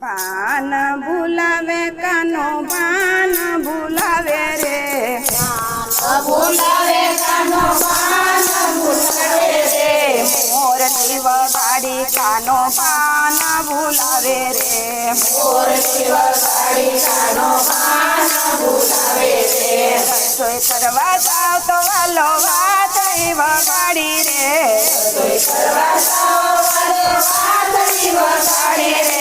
પાન ભૂલાવે કાનો પાન ભૂલાવે રે ભૂલાવે કાનો પાન ભૂલાવે રે મોરલી વગાડી કાનો પાન ભૂલાવે રે મોરલી વગાડી કાનો પાન ભૂલાવે રે રસોઈ કરવા જાવ તો વાલો વાતળી વગાડી રે રસોઈ કરવા જાવ વાલો વાતળી વગાડી રે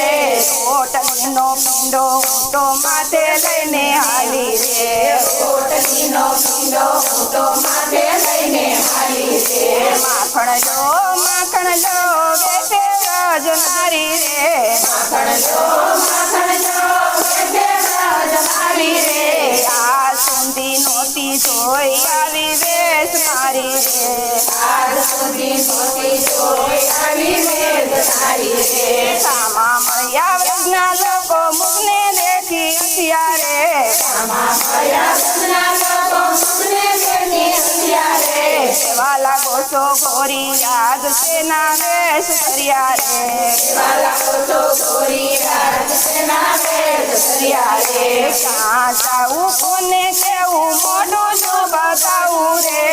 ઓટલીનો પીંડો ઊંટો માથે લઈને હાલી રે ઓટલીનો પીંડો ઊંટો માથે લઈને હાલી રે માખણ લો વેઠે રજનારી રે માખણ લો વેઠે રજનારી રે આ સુંદી નોતી જોઈ આવી વેશ મારી રે આજ સુધી નહોતી જોઈ આવી વેશ મારી રે સામા મળ્યા વ્રજના લોકો મુખને દેખી હથિયારે આમાં ભયા વ્રજના લોકો મુખને દેખી હથિયારે એવા લાગો છો ગોરી યાદ સેના વેશ કર્યા રે વાલા કોતો ગોરી રાત સેના વેશ કર્યા રે ક્યાં જાવું કોને કેવું મોઢું શું બતાવું રે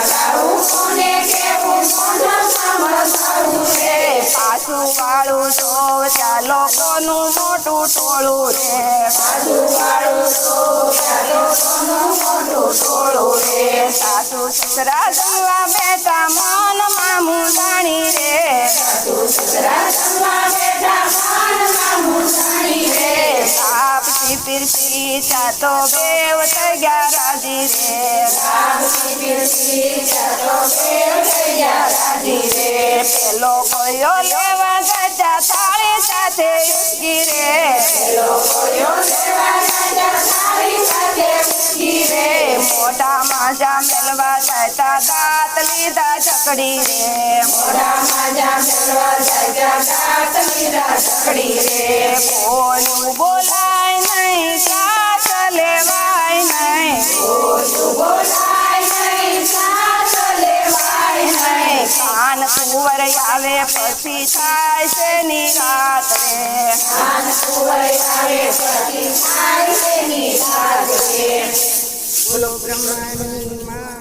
જાવું કોને કેવું મોઢું સાંભળાવું રે પાછું વાળું જોવ ત્યાં લોકોનું મોટું ટોળું રે સાધુવાળું તો લોકોનું મોટું ટોળું રે સાસુ સસરા જમવા બેઠા મનમાં મુંદાણી રે સાધુ સસરા જમવા બેઠા માનમાં મૂંઝાણી રે સાપથી પીરસી ચાતો બેવ થઈ ગયા રાજી રે સાપથી પીરસી ચાતો બેવ થઈ ગયા રાજી રે પેલો કોયો લેવા ગજા થાળી સાથે ઉસકી રે લોકોયો લેવા રાજા સારી સાથે ઉસકી રે મોઢામાં જા મેલવા જતા દાંત લીધા ચકડી રે મોઢામાં જા મેળવા જાજા દાંત લીધા ચકડી રે બોલું બોલાય નહીં સાથ લેવાય નહીં બોલું બોલાય નહીં સાથ લેવાય નહીં કાન કુંવર આવે પછી થાય છે નિરાત રે કાન કુંવર આવે પછી થાય તેની રાત રે બોલો બ્રહ્માની મા